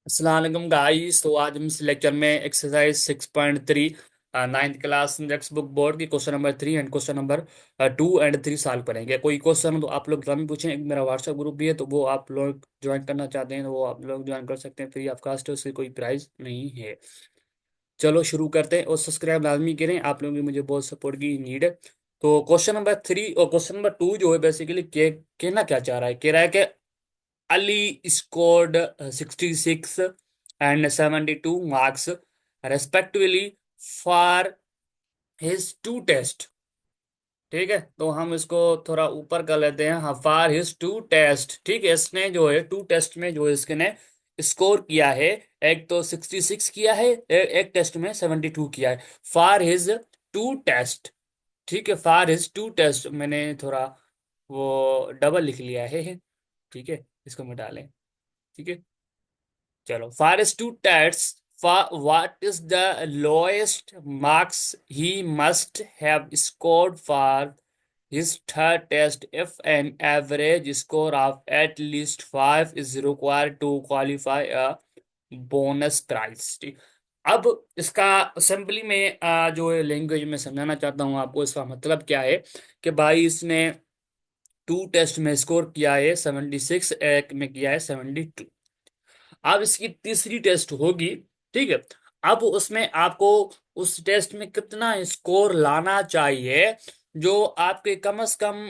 अस्सलाम वालेकुम गाइस। तो आज हम इस लेक्चर में exercise 6.3 ninth class text book board की question number 3 and question number 2 and 3 solve करेंगे। कोई क्वेश्चन हो तो आप लोग भी पूछें। एक मेरा व्हाट्सएप ग्रुप भी है, तो वो आप लोग ज्वाइन करना चाहते हैं तो वो आप लोग ज्वाइन कर सकते हैं। फ्री ऑफ कास्ट है, उससे कोई प्राइस नहीं है। चलो शुरू करते हैं, और सब्सक्राइब लाजमी करें, आप लोगों की मुझे बहुत सपोर्ट की नीड है। तो क्वेश्चन नंबर 3 और क्वेश्चन नंबर 2 जो है बेसिकली कहना क्या चाह रहा है, कह रहा है कि Ali scored 66 and 72 marks respectively for his two tests। ठीक है, तो हम इसको थोड़ा ऊपर कर लेते हैं। हाँ, फॉर हिज टू टेस्ट। ठीक है, इसने जो है टू टेस्ट में जो है इसने स्कोर किया है। एक तो 66 किया है, एक टेस्ट में 72 किया है। For his two test. ठीक है, फॉर हिज टू टेस्ट मैंने थोड़ा वो डबल लिख लिया है। ठीक है, इसको मिटा लें। ठीक है, चलो। Forest two test, what is the lowest marks he must have scored for his third test if an average score of at least 5 is required to qualify a bonus prize। ठीक। अब इसका सिंपली में जो language में समझाना चाहता हूँ आपको, इसका मतलब क्या है कि भाई इसने टू टेस्ट में स्कोर किया है 76, एक में किया है 72। अब इसकी तीसरी टेस्ट होगी। ठीक है, अब उसमें आपको उस टेस्ट में कितना स्कोर लाना चाहिए, जो आपके कम से कम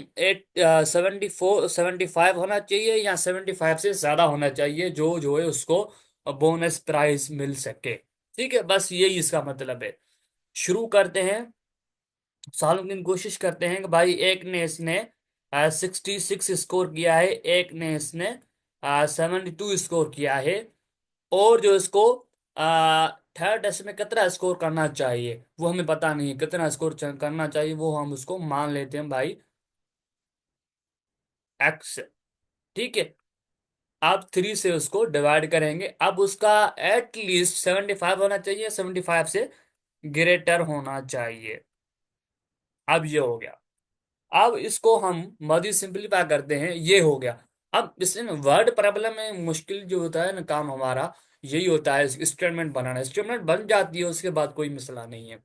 74 75 होना चाहिए, या 75 से ज्यादा होना चाहिए, जो जो है उसको बोनस प्राइज मिल सके। ठीक है, बस यही इसका मतलब है। शुरू करते हैं, सॉल्व की कोशिश करते हैं कि भाई एक ने इसने 66 स्कोर किया है, एक ने इसने 72 स्कोर किया है, और जो इसको थर्ड टेस्ट में कितना स्कोर करना चाहिए वो हमें पता नहीं है। कितना स्कोर करना चाहिए वो हम उसको मान लेते हैं भाई एक्स। ठीक है, आप 3 से उसको डिवाइड करेंगे। अब उसका एटलीस्ट 75 होना चाहिए, 75 से ग्रेटर होना चाहिए। अब ये हो गया। अब इसको हम मजीद सिंपलीफाई करते हैं, ये हो गया। अब इसमें वर्ड प्रॉब्लम में मुश्किल जो होता है ना काम हमारा, यही होता है स्टेटमेंट बनाना। स्टेटमेंट बन जाती है, उसके बाद कोई मसला नहीं है।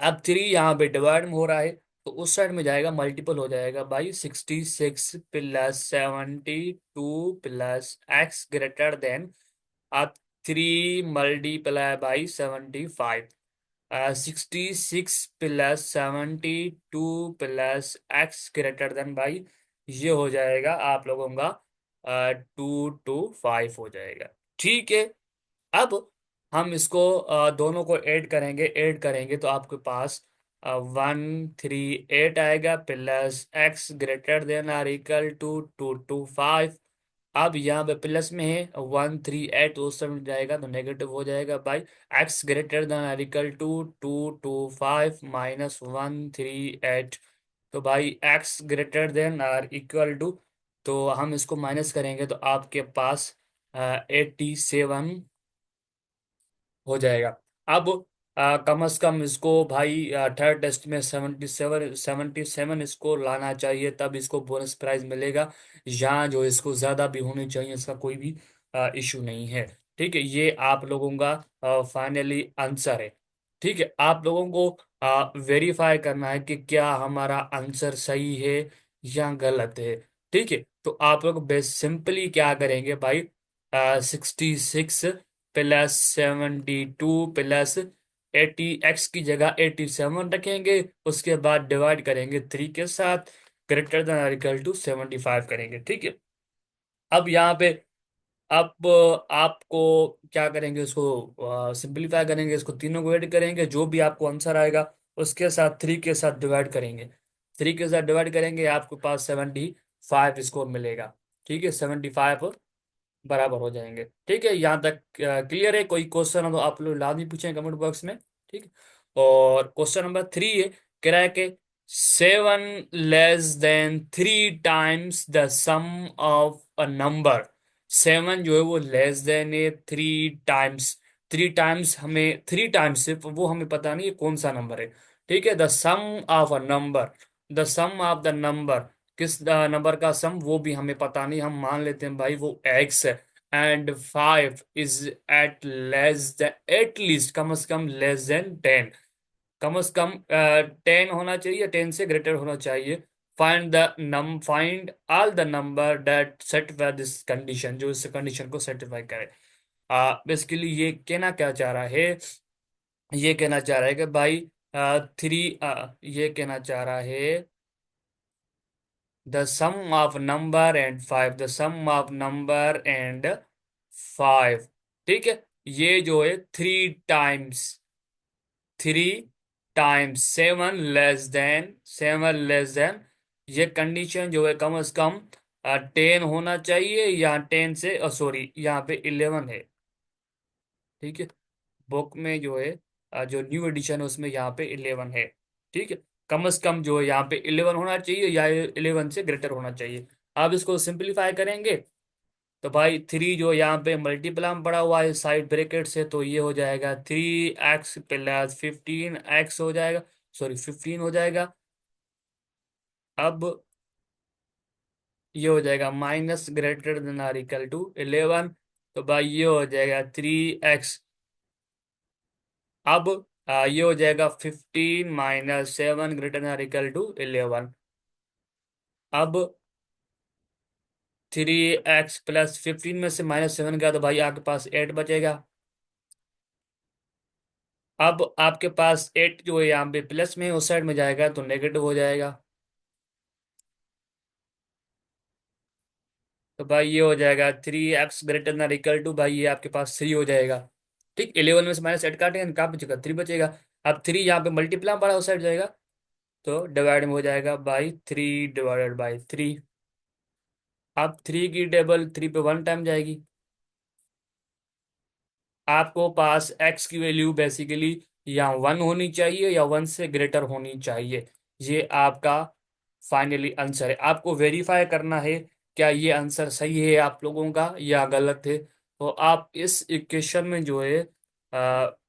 अब 3 यहाँ पे डिवाइड में हो रहा है, तो उस साइड में जाएगा, मल्टीपल हो जाएगा भाई। 66 plus 72 plus x greater then, अब 3 multiply by 75। 66 plus 72 plus x greater then भाई, ये हो जाएगा आप लोगों का 2 to 5 हो जाएगा। ठीक है, अब हम इसको दोनों को ऐड करेंगे तो आपके पास 138 आएगा, plus x greater than or equal to 2 to 5। अब यहाँ पे प्लस में है 138, उस समय जाएगा तो नेगेटिव हो जाएगा भाई। X greater than or equal to 2 to 5 minus 138। तो भाई x greater than or equal to, तो हम इसको माइनस करेंगे तो आपके पास 87 हो जाएगा। अब कम से कम इसको भाई थर्ड टेस्ट में 77 इसको लाना चाहिए, तब इसको बोनस प्राइज मिलेगा। यहाँ जो इसको ज्यादा भी होनी चाहिए, इसका कोई भी इशू नहीं है। ठीक है, ये आप लोगों का फाइनली आंसर है। ठीक है, आप लोगों को वेरीफाई करना है कि क्या हमारा आंसर सही है या गलत है। ठीक है, तो आप लोग बेस सिंपली क्या करेंगे भाई, 66 प्लस 72 प्लस 80, एक्स की जगह 87 रखेंगे, उसके बाद डिवाइड करेंगे 3 के साथ, ग्रेटर देन इक्वल टू 75 करेंगे। ठीक है, अब यहाँ पे अब आपको क्या करेंगे, इसको सिंपलीफाई करेंगे, इसको तीनों को ऐड करेंगे, जो भी आपको आंसर आएगा उसके साथ 3 के साथ डिवाइड करेंगे। 3 के साथ डिवाइड करेंगे, आपके पास 75 स्कोर मिलेगा। ठीक है, 75 बराबर हो जाएंगे। ठीक है, यहाँ तक क्लियर है? कोई क्वेश्चन हो तो आप लोग लाजमी पूछें कमेंट बॉक्स में। ठीक है, और क्वेश्चन नंबर 3 है, कह रहा है कि 7 < 3 times the sum of a number. 7 जो है वो लेस देन है 3 टाइम्स। 3 टाइम्स, हमें 3 टाइम्स से वो हमें पता नहीं है कौन सा नंबर है। ठीक है, the sum of a number, the sum of the number, किस नंबर का सम वो भी हमें पता नहीं, हम मान लेते हैं भाई वो एक्स है। And 5 is at less than, at least कम से कम लेस देन 10, कम से कम 10 होना चाहिए, 10 से ग्रेटर होना चाहिए। Find all the number that satisfy this condition, जो इस कंडीशन को सेटिस्फाई करे। बेसिकली ये कहना क्या चाह रहा है, ये कहना चाह रहा है कि भाई थ्री, ये कहना चाह रहा है the sum of number and 5, the sum of number and 5, ठीक है। ये जो है 3 टाइम्स 7 लेस देन, ये कंडीशन जो है कम से कम 10 होना चाहिए, या 10 से, सॉरी यहाँ पे 11 है, ठीक है। बुक में जो है जो न्यू एडिशन है उसमें यहाँ पे 11 है, ठीक है। कम से कम जो है यहाँ पे 11 होना चाहिए, या 11 से ग्रेटर होना चाहिए। अब इसको सिंपलीफाई करेंगे तो भाई 3 जो यहाँ पे मल्टीप्लाई में पड़ा हुआ है साइड ब्रैकेट से, तो ये हो जाएगा 3x + 15x हो जाएगा, सॉरी 15 हो जाएगा। अब ये हो जाएगा minus greater than or equal to 11, तो भाई ये हो जाएगा 3x। अब ये हो जाएगा 15 - 7 greater than or equal to 11। अब 3x + 15 में से -7 गया तो भाई आपके पास 8 बचेगा। अब आपके पास 8 जो है यहाँ पे प्लस में उस साइड में जाएगा तो नेगेटिव हो जाएगा, तो भाई ये हो जाएगा 3x > भाई ये आपके पास 3 हो जाएगा, ठीक। 11 में से -8 काटेंगे कहाँ बचेगा, 3 बचेगा। अब 3 यहाँ पे मल्टीप्लाई बड़ा उस साइड जाएगा, तो डिवाइड में हो जाएगा बाई 3/3। अब 3 की टेबल 3 पे 1 टाइम जाएगी, आपको पास x की वैल्यू बेसिकली या 1 होनी चाहिए या 1 से ग्रेटर होनी चाहिए। ये आपका फाइनली आंसर है। आपको वेरीफाई करना है क्या ये आंसर सही है आप लोगों का या गलत है। तो आप इस इक्वेशन में जो है,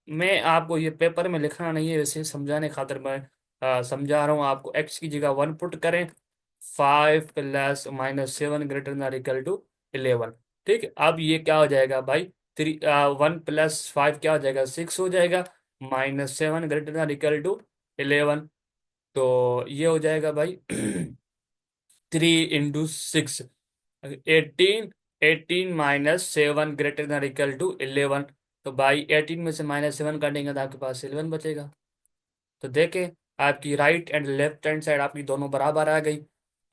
मैं आपको ये पेपर में लिखना नहीं है, वैसे समझाने खातिर मैं समझा रहा हूँ आपको। x की जगह 1 पुट करें, 5 + -7 ग्रेटर देन इक्वल टू 11, ठीक है। अब ये क्या हो जाएगा भाई, 1 + 5 क्या हो जाएगा, 6 हो जाएगा, -7 ग्रेटर देन इक्वल टू 11, तो ये हो जाएगा भाई 3 × 6, 18, 18 - 7 ग्रेटर देन इक्वल टू 11, तो भाई 18 में से -7 काटेंगे तो आपके पास 11 बचेगा। तो देखें, आपकी right and left hand side आपकी दोनों बराबर आ गई,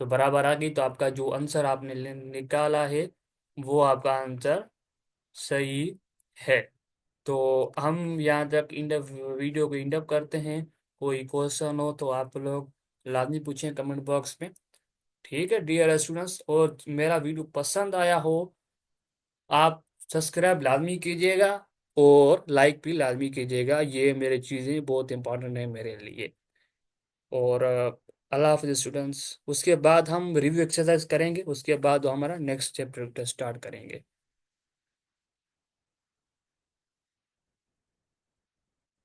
तो बराबर आ गई तो आपका जो आंसर आपने निकाला है वो आपका आंसर सही है। तो हम यहाँ तक इंडप वीडियो को इंडप करते हैं। कोई क्वेश्चन हो तो आप लोग लाजमी पूछें कमेंट बॉक्स में, ठीक है डियर स्टूडेंट्स। और मेरा वीडियो पसंद आया हो, आप सब्सक्राइब लाजमी कीजिएगा और लाइक भी लाजमी कीजिएगा, ये मेरी चीज़ें बहुत इंपॉर्टेंट है मेरे लिए। और अल्लाह हाफिज़ स्टूडेंट्स। उसके बाद हम रिव्यू एक्सरसाइज करेंगे, उसके बाद हमारा नेक्स्ट चैप्टर स्टार्ट करेंगे।